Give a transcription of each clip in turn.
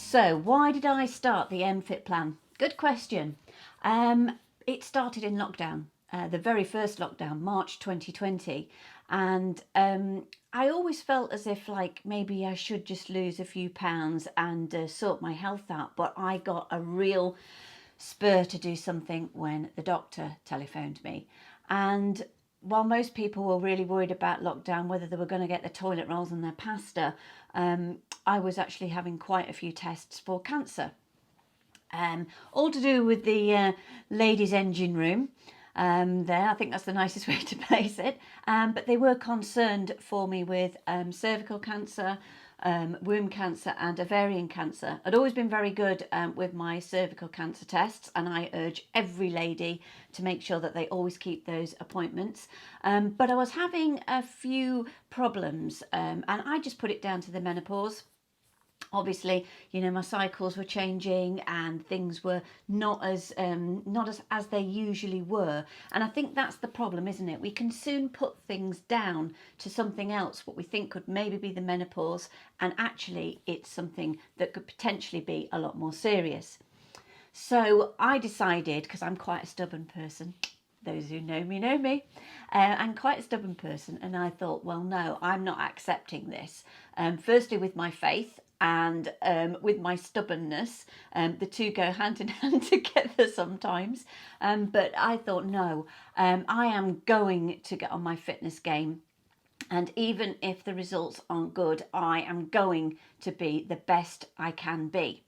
So why did I start the MFit plan? Good question. It started in lockdown, the very first lockdown, March 2020. And I always felt as if like maybe I should just lose a few pounds and sort my health out. But I got a real spur to do something when the doctor telephoned me. And while most people were really worried about lockdown, whether they were going to get their toilet rolls and their pasta, I was actually having quite a few tests for cancer. All to do with the ladies' engine room. There, I think that's the nicest way to place it. But they were concerned for me with cervical cancer, womb cancer and ovarian cancer. I'd always been very good with my cervical cancer tests, and I urge every lady to make sure that they always keep those appointments. But I was having a few problems, and I just put it down to the menopause. Obviously, you know, my cycles were changing and things were not as they usually were. And I think that's the problem, isn't it? We can soon put things down to something else, what we think could maybe be the menopause, and actually it's something that could potentially be a lot more serious. So I decided, because I'm quite a stubborn person, those who know me know me. I'm quite a stubborn person, and I thought, well, no, I'm not accepting this. Firstly, with my faith and with my stubbornness, the two go hand in hand together sometimes. But I thought, no, I am going to get on my fitness game. And even if the results aren't good, I am going to be the best I can be.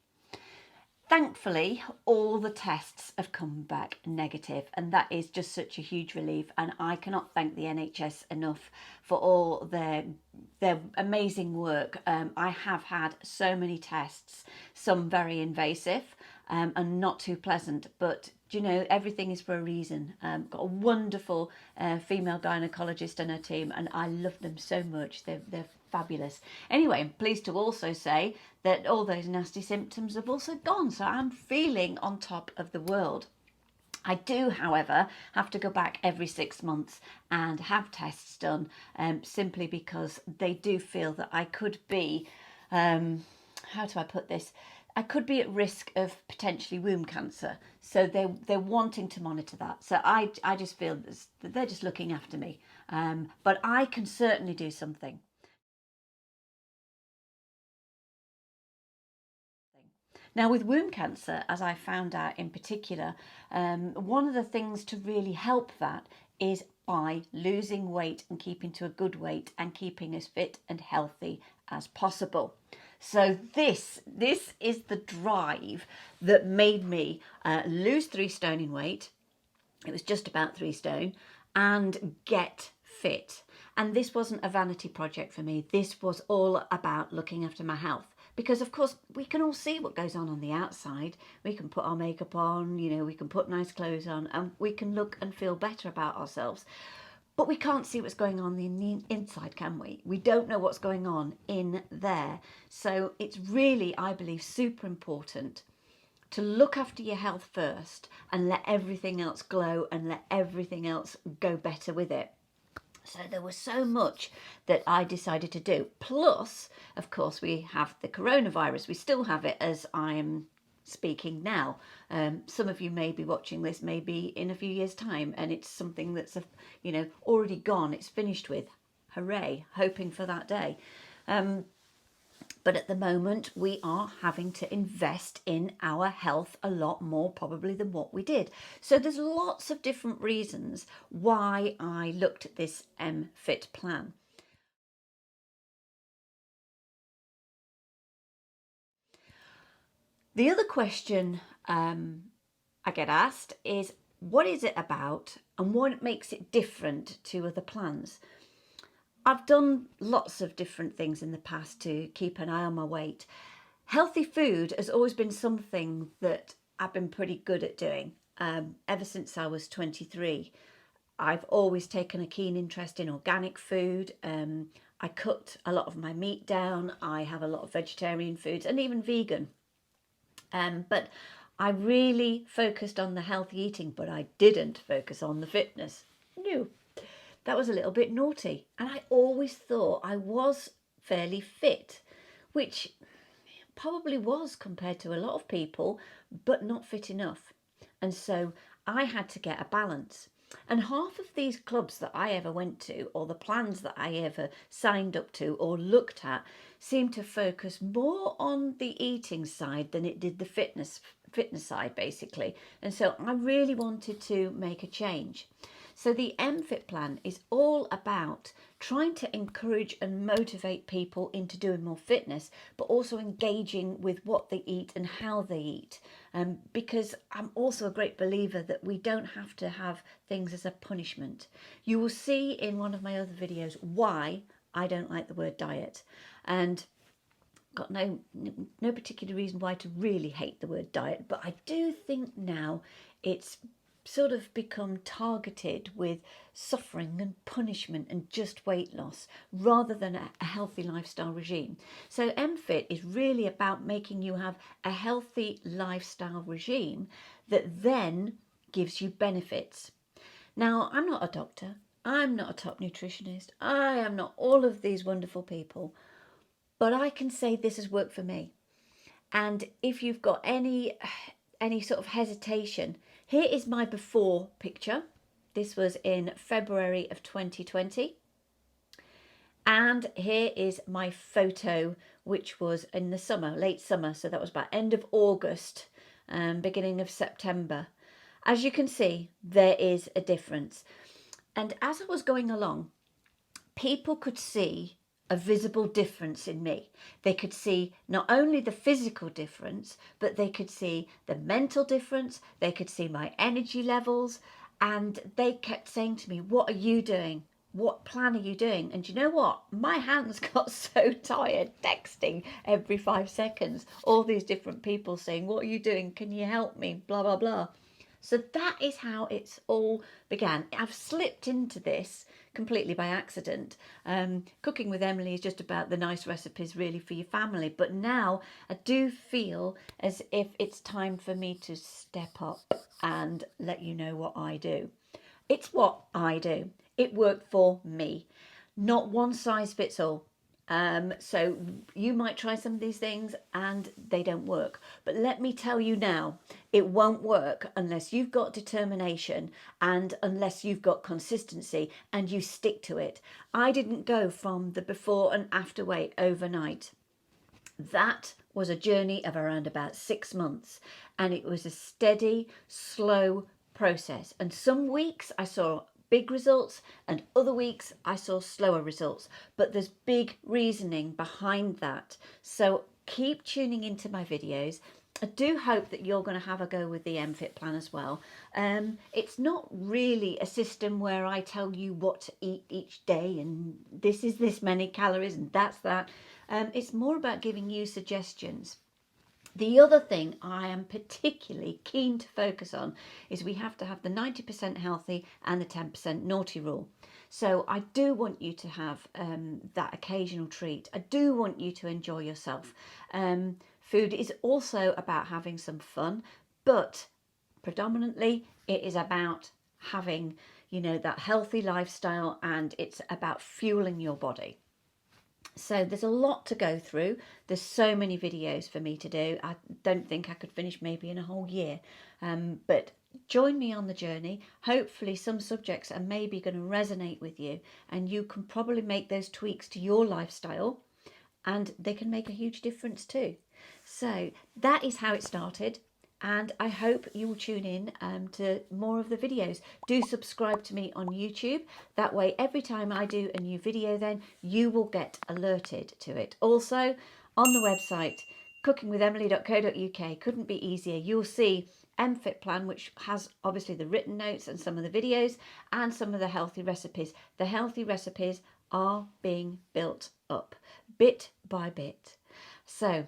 Thankfully, all the tests have come back negative, and that is just such a huge relief. And I cannot thank the NHS enough for all their amazing work. I have had so many tests, some very invasive and not too pleasant, but you know, everything is for a reason. Got a wonderful female gynecologist on her team, and I love them so much. They're fabulous. Anyway, I'm pleased to also say that all those nasty symptoms have also gone, so I'm feeling on top of the world. I do, however, have to go back every 6 months and have tests done, simply because they do feel that I could be, how do I put this? I could be at risk of potentially womb cancer. So they're wanting to monitor that. So I just feel that they're just looking after me. But I can certainly do something. Now, with womb cancer, as I found out in particular, one of the things to really help that is by losing weight and keeping to a good weight and keeping as fit and healthy as possible. So this is the drive that made me lose 3 stone in weight. It was just about 3 stone, and get fit. And this wasn't a vanity project for me. This was all about looking after my health. Because of course we can all see what goes on the outside. We can put our makeup on, you know, we can put nice clothes on, and we can look and feel better about ourselves. But we can't see what's going on in the inside, can we? We don't know what's going on in there. So it's really, I believe, super important to look after your health first and let everything else glow and let everything else go better with it. So there was so much that I decided to do. Plus, of course, we have the coronavirus. We still have it as I'm speaking now. Some of you may be watching this maybe in a few years' time, and it's something that's, you know, already gone. It's finished with. Hooray, hoping for that day. But at the moment, we are having to invest in our health a lot more probably than what we did. So there's lots of different reasons why I looked at this MFit plan. The other question I get asked is, what is it about and what makes it different to other plans? I've done lots of different things in the past to keep an eye on my weight. Healthy food has always been something that I've been pretty good at doing. Ever since I was 23, I've always taken a keen interest in organic food. I cut a lot of my meat down. I have a lot of vegetarian foods and even vegan. But I really focused on the healthy eating, but I didn't focus on the fitness. No, that was a little bit naughty. And I always thought I was fairly fit, which probably was compared to a lot of people, but not fit enough. And so I had to get a balance. And half of these clubs that I ever went to, or the plans that I ever signed up to or looked at, seemed to focus more on the eating side than it did the fitness side, basically. And so I really wanted to make a change. So the MFit plan is all about trying to encourage and motivate people into doing more fitness, but also engaging with what they eat and how they eat. Because I'm also a great believer that we don't have to have things as a punishment. You will see in one of my other videos why I don't like the word diet, and got no particular reason why to really hate the word diet, but I do think now it's sort of become targeted with suffering and punishment and just weight loss rather than a healthy lifestyle regime. So MFit is really about making you have a healthy lifestyle regime that then gives you benefits. Now, I'm not a doctor, I'm not a top nutritionist, I am not all of these wonderful people, but I can say this has worked for me. And if you've got any sort of hesitation, here is my before picture. This was in February of 2020. And here is my photo, which was in the summer, late summer. So that was about end of August, beginning of September. As you can see, there is a difference. And as I was going along, people could see a visible difference in me. They could see not only the physical difference, but they could see the mental difference. They could see my energy levels, and they kept saying to me, "What are you doing? What plan are you doing?" And you know what? My hands got so tired texting every 5 seconds, all these different people saying, "What are you doing? Can you help me?" Blah, blah, blah. So that is how it's all began. I've slipped into this completely by accident. Cooking with Emily is just about the nice recipes really for your family. But now I do feel as if it's time for me to step up and let you know what I do. It's what I do. It worked for me. Not one size fits all. So you might try some of these things and they don't work. But let me tell you now, it won't work unless you've got determination and unless you've got consistency and you stick to it. I didn't go from the before and after weight overnight. That was a journey of around about 6 months, and it was a steady, slow process. And some weeks I saw big results and other weeks I saw slower results, but there's big reasoning behind that. So keep tuning into my videos. I do hope that you're going to have a go with the MFit plan as well. It's not really a system where I tell you what to eat each day and this is this many calories and that's that. It's more about giving you suggestions. The other thing I am particularly keen to focus on is we have to have the 90% healthy and the 10% naughty rule. So I do want you to have that occasional treat. I do want you to enjoy yourself. Food is also about having some fun, but predominantly it is about having, that healthy lifestyle, and it's about fueling your body. So there's a lot to go through. There's so many videos for me to do. I don't think I could finish maybe in a whole year. But join me on the journey. Hopefully some subjects are maybe going to resonate with you and you can probably make those tweaks to your lifestyle and they can make a huge difference too. So that is how it started. And I hope you will tune in to more of the videos. Do subscribe to me on YouTube. That way, every time I do a new video, then you will get alerted to it. Also, on the website, cookingwithemily.co.uk, couldn't be easier. You'll see MFit plan, which has obviously the written notes and some of the videos and some of the healthy recipes. The healthy recipes are being built up bit by bit. So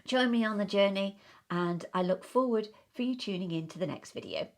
join me on the journey, and I look forward for you tuning in to the next video.